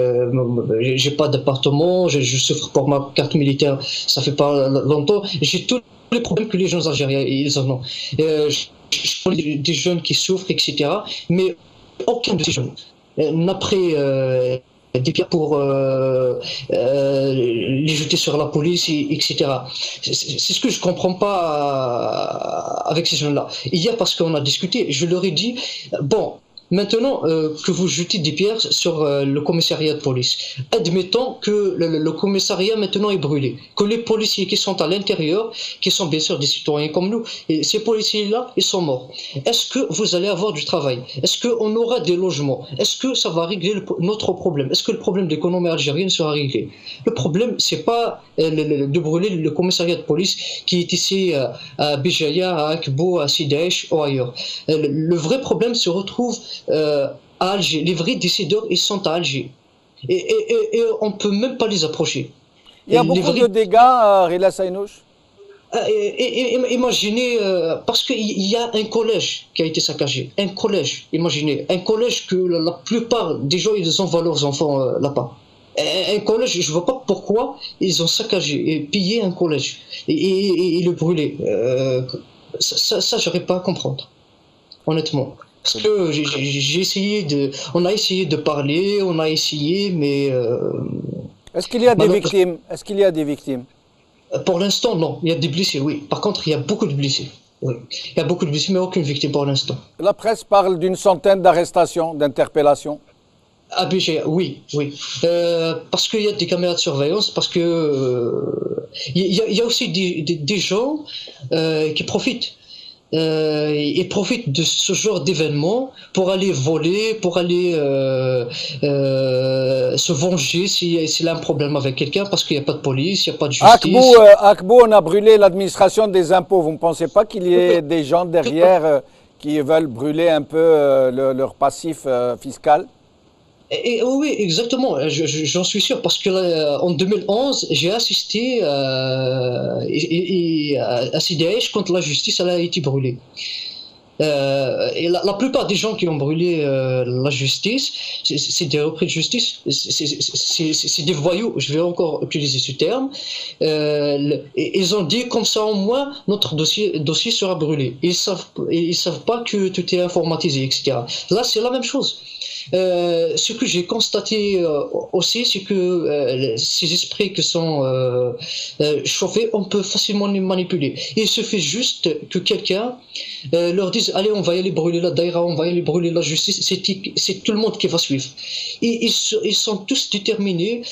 j'ai pas d'appartement, je souffre pour ma carte militaire, ça fait pas longtemps, j'ai tous les problèmes que les jeunes Algériens ils en ont. Je connais des jeunes qui souffrent, etc., mais aucun de ces jeunes n'a pris des pierres pour les jeter sur la police, etc. C'est ce que je comprends pas avec ces jeunes-là. Hier, parce qu'on a discuté, je leur ai dit, bon, maintenant que vous jetez des pierres sur le commissariat de police, admettons que le commissariat maintenant est brûlé, que les policiers qui sont à l'intérieur, qui sont bien sûr des citoyens comme nous, et ces policiers-là, ils sont morts. Est-ce que vous allez avoir du travail? Est-ce qu'on aura des logements? Est-ce que ça va régler notre problème? Est-ce que le problème de l'économie algérienne sera réglé? Le problème, c'est pas de brûler le commissariat de police qui est ici à Béjaïa, à Akbo, à Sidaïch ou ailleurs. Le vrai problème se retrouve à Alger. Les vrais décideurs, ils sont à Alger. Et on ne peut même pas les approcher. Il y a beaucoup de dégâts, Rila Saïnouch. Imaginez, parce qu'il y a un collège qui a été saccagé. Un collège, imaginez. Un collège que la plupart des gens, ils envoient leurs enfants là-bas. Un collège, je ne vois pas pourquoi ils ont saccagé et pillé un collège et le brûlé. Ça, je n'arrive pas à comprendre, honnêtement. Parce que on a essayé de parler, on a essayé, mais... Est-ce qu'il y a des victimes? Est-ce qu'il y a des victimes? Pour l'instant, non. Il y a des blessés, oui. Par contre, il y a beaucoup de blessés. Oui. Il y a beaucoup de blessés, mais aucune victime pour l'instant. La presse parle d'une centaine d'arrestations, d'interpellations. Ah, oui. Parce qu'il y a des caméras de surveillance, parce que il y a aussi des gens qui profitent. Ils profitent de ce genre d'événements pour aller voler, pour aller se venger s'il a un problème avec quelqu'un, parce qu'il n'y a pas de police, il n'y a pas de justice. Akbo, on a brûlé l'administration des impôts. Vous ne pensez pas qu'il y ait des gens derrière qui veulent brûler un peu leur passif fiscal? Oui, exactement, j'en suis sûr, parce que en 2011, j'ai assisté à Sidaïch quand la justice elle a été brûlée. Et la plupart des gens qui ont brûlé la justice, c'est des repris de justice, c'est des voyous, je vais encore utiliser ce terme. Ils ont dit comme ça au moins notre dossier sera brûlé. Ils savent pas que tout est informatisé, etc. Là, c'est la même chose. Ce que j'ai constaté aussi, c'est que ces esprits qui sont chauffés, on peut facilement les manipuler. Il suffit juste que quelqu'un leur dise allez, on va y aller brûler la daïra, on va y aller brûler la justice. C'est tout le monde qui va suivre. Ils sont tous déterminés.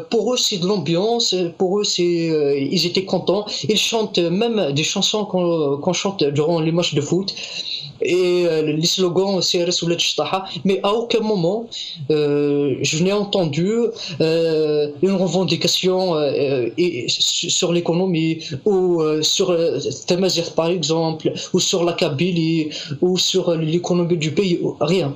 Pour eux, c'est de l'ambiance. Pour eux, ils étaient contents. Ils chantent même des chansons qu'on chante durant les matchs de foot. Et les slogans c'est Rasoul Chtaha, mais à aucun moment je n'ai entendu une revendication sur l'économie ou sur Tamazigh par exemple, ou sur la Kabylie ou sur l'économie du pays, rien.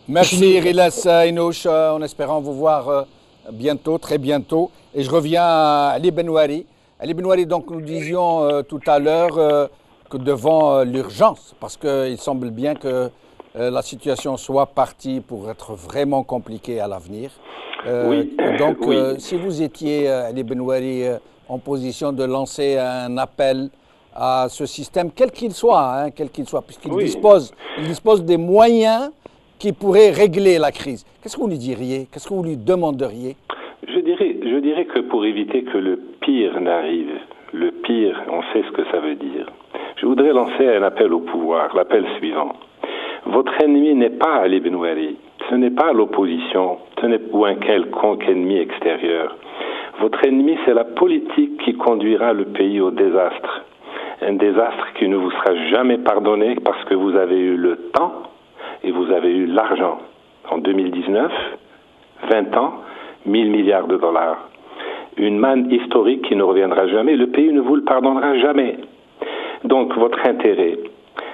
Merci Rila Saïnouch, en espérant vous voir bientôt, très bientôt. Et je reviens à Ali Benouari. Ali Benouari, donc nous disions tout à l'heure que devant l'urgence, parce qu'il semble bien que la situation soit partie pour être vraiment compliquée à l'avenir. Oui. Donc, oui. Si vous étiez, Ali Benouari, en position de lancer un appel à ce système, quel qu'il soit, puisqu'il dispose des moyens qui pourraient régler la crise, qu'est-ce que vous lui diriez? Qu'est-ce que vous lui demanderiez? Je dirais que pour éviter que le pire n'arrive, le pire, on sait ce que ça veut dire. Je voudrais lancer un appel au pouvoir, l'appel suivant. Votre ennemi n'est pas Ali Benouari, ce n'est pas l'opposition, ou un quelconque ennemi extérieur. Votre ennemi, c'est la politique qui conduira le pays au désastre. Un désastre qui ne vous sera jamais pardonné parce que vous avez eu le temps et vous avez eu l'argent. En 2019, 20 ans, 1000 milliards de dollars. Une manne historique qui ne reviendra jamais, le pays ne vous le pardonnera jamais. Donc votre intérêt,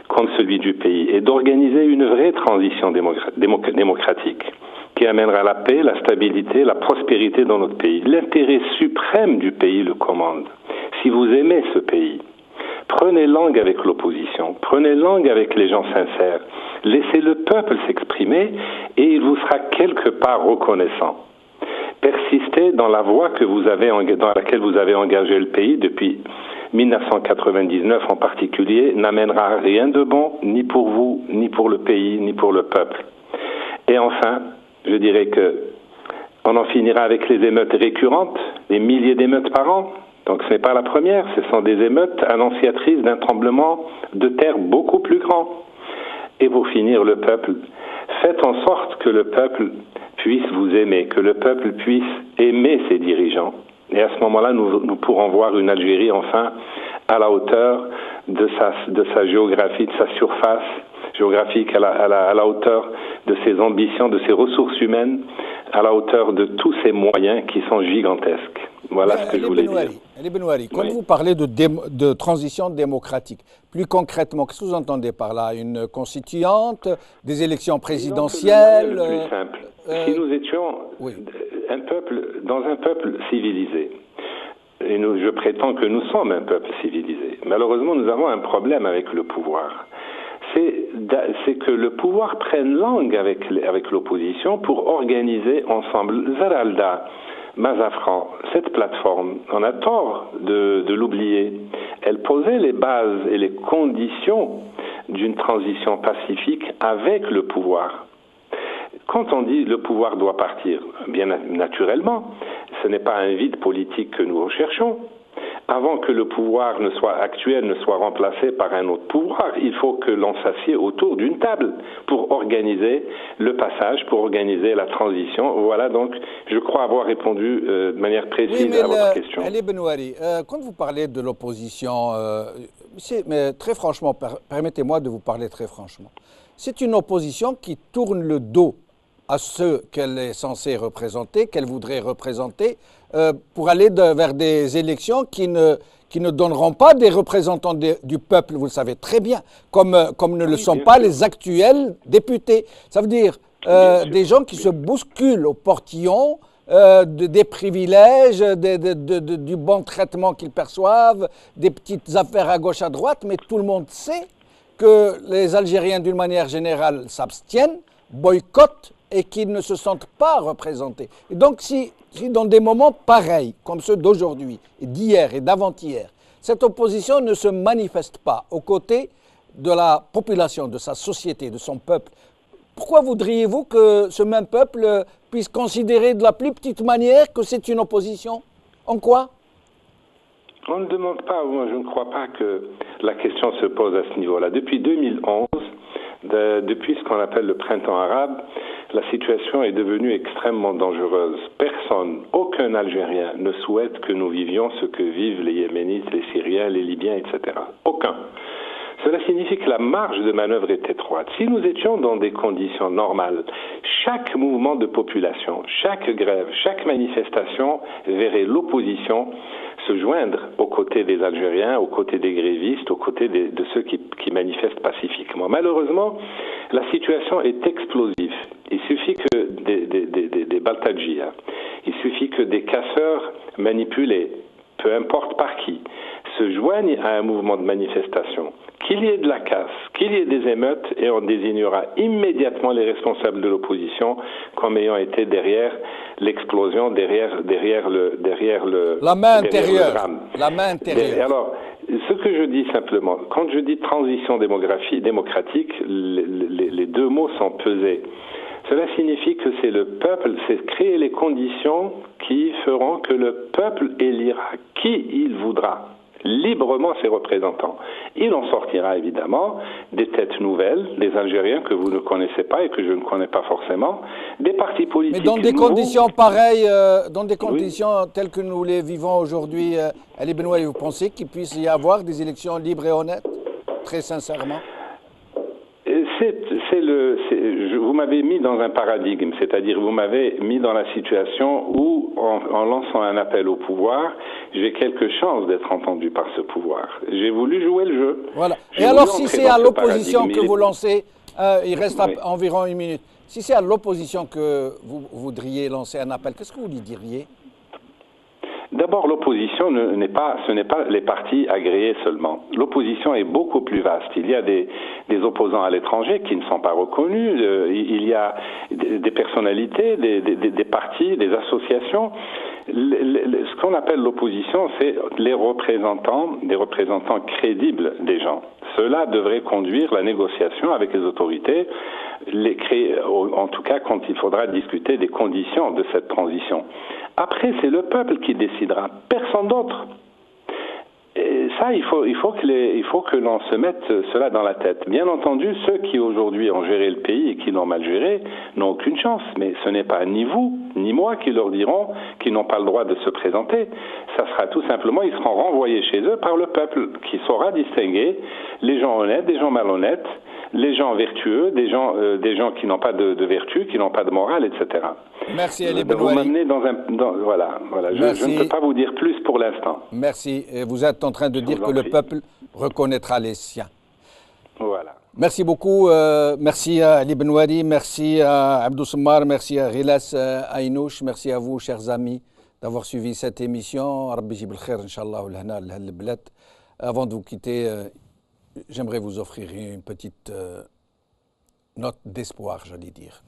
comme celui du pays, est d'organiser une vraie transition démocratique qui amènera la paix, la stabilité, la prospérité dans notre pays. L'intérêt suprême du pays le commande. Si vous aimez ce pays, prenez langue avec l'opposition, prenez langue avec les gens sincères, laissez le peuple s'exprimer et il vous sera quelque part reconnaissant. Persistez dans la voie dans laquelle vous avez engagé le pays depuis 1999 en particulier, n'amènera rien de bon, ni pour vous, ni pour le pays, ni pour le peuple. Et enfin, je dirais que On en finira avec les émeutes récurrentes, des milliers d'émeutes par an. Donc ce n'est pas la première, ce sont des émeutes annonciatrices d'un tremblement de terre beaucoup plus grand. Et pour finir, le peuple, faites en sorte que le peuple puisse vous aimer, que le peuple puisse aimer ses dirigeants. Et à ce moment-là, nous pourrons voir une Algérie enfin à la hauteur de sa géographie, de sa surface géographique, à la hauteur de ses ambitions, de ses ressources humaines, à la hauteur de tous ses moyens qui sont gigantesques. Voilà ce que je voulais dire. Ali Benouari, quand vous parlez de transition démocratique, plus concrètement, qu'est-ce que vous entendez par là? Une constituante, des élections présidentielles? Le plus simple. Si nous étions dans un peuple civilisé, et je prétends que nous sommes un peuple civilisé, malheureusement nous avons un problème avec le pouvoir. C'est que le pouvoir prenne langue avec l'opposition pour organiser ensemble. Zaralda, Mazafran, cette plateforme, on a tort de l'oublier. Elle posait les bases et les conditions d'une transition pacifique avec le pouvoir. Quand on dit le pouvoir doit partir, bien naturellement, ce n'est pas un vide politique que nous recherchons. Avant que le pouvoir actuel ne soit remplacé par un autre pouvoir, il faut que l'on s'assied autour d'une table pour organiser le passage, pour organiser la transition. Voilà, donc je crois avoir répondu de manière précise à votre question. Ali Benouari, quand vous parlez de l'opposition, mais très franchement, permettez-moi de vous parler très franchement. C'est une opposition qui tourne le dos à ceux qu'elle est censée représenter, qu'elle voudrait représenter, pour aller vers des élections qui ne donneront pas des représentants du peuple, vous le savez très bien, comme ne le sont pas les actuels députés. Ça veut dire des gens qui se bousculent au portillon, des privilèges, du bon traitement qu'ils perçoivent, des petites affaires à gauche, à droite, mais tout le monde sait que les Algériens, d'une manière générale, s'abstiennent, boycottent, et qu'ils ne se sentent pas représentés. Et donc, si dans des moments pareils, comme ceux d'aujourd'hui, d'hier et d'avant-hier, cette opposition ne se manifeste pas aux côtés de la population, de sa société, de son peuple, pourquoi voudriez-vous que ce même peuple puisse considérer de la plus petite manière que c'est une opposition? En quoi? On ne demande pas, moi je ne crois pas que la question se pose à ce niveau-là. Depuis 2011, depuis ce qu'on appelle le printemps arabe, la situation est devenue extrêmement dangereuse. Personne, aucun Algérien ne souhaite que nous vivions ce que vivent les Yéménites, les Syriens, les Libyens, etc. Aucun. Cela signifie que la marge de manœuvre est étroite. Si nous étions dans des conditions normales, chaque mouvement de population, chaque grève, chaque manifestation verrait l'opposition se joindre aux côtés des Algériens, aux côtés des grévistes, aux côtés de ceux qui manifestent pacifiquement. Malheureusement, la situation est explosive. Il suffit que des Baltadjis, il suffit que des casseurs manipulés, peu importe par qui, se joignent à un mouvement de manifestation, qu'il y ait de la casse, qu'il y ait des émeutes, et on désignera immédiatement les responsables de l'opposition comme ayant été derrière l'explosion, derrière le la main intérieure. La main intérieure. Alors, ce que je dis simplement, quand je dis transition démocratique, les deux mots sont pesés. Cela signifie que c'est le peuple, c'est créer les conditions qui feront que le peuple élira qui il voudra, librement ses représentants. Il en sortira évidemment des têtes nouvelles, des Algériens que vous ne connaissez pas et que je ne connais pas forcément, des partis politiques. Mais dans des conditions pareilles, dans des conditions telles que nous les vivons aujourd'hui, Ali Benouari, vous pensez qu'il puisse y avoir des élections libres et honnêtes, très sincèrement? Vous m'avez mis dans un paradigme, c'est-à-dire vous m'avez mis dans la situation où, en lançant un appel au pouvoir, j'ai quelque chance d'être entendu par ce pouvoir. J'ai voulu jouer le jeu. Voilà. Et alors, si c'est à l'opposition que vous lancez, il reste environ une minute. Si c'est à l'opposition que vous voudriez lancer un appel, qu'est-ce que vous lui diriez? D'abord, l'opposition, ce n'est pas les partis agréés seulement. L'opposition est beaucoup plus vaste. Il y a des opposants à l'étranger qui ne sont pas reconnus. Il y a des personnalités, des partis, des associations. Ce qu'on appelle l'opposition, c'est des représentants crédibles des gens. Cela devrait conduire la négociation avec les autorités, en tout cas quand il faudra discuter des conditions de cette transition. Après, c'est le peuple qui décidera, personne d'autre. Et ça, il faut que l'on se mette cela dans la tête. Bien entendu, ceux qui aujourd'hui ont géré le pays et qui l'ont mal géré n'ont aucune chance. Mais ce n'est pas ni vous, ni moi qui leur diront qu'ils n'ont pas le droit de se présenter. Ça sera tout simplement, ils seront renvoyés chez eux par le peuple qui saura distinguer les gens honnêtes des gens malhonnêtes, les gens vertueux des gens qui n'ont pas de vertu, qui n'ont pas de morale, etc. Merci Ali Vous Benouari. m'amenez voilà. Je ne peux pas vous dire plus pour l'instant. Merci. Et vous êtes en train de dire que le peuple reconnaîtra les siens. Voilà. Merci beaucoup. Merci à Ali Benouari, merci à Abdou Sommar, merci à Ghilas Aynouch, merci à vous, chers amis, d'avoir suivi cette émission. Rabbi jib al-khair, Inch'Allah, avant de vous quitter, j'aimerais vous offrir une petite note d'espoir, j'allais dire.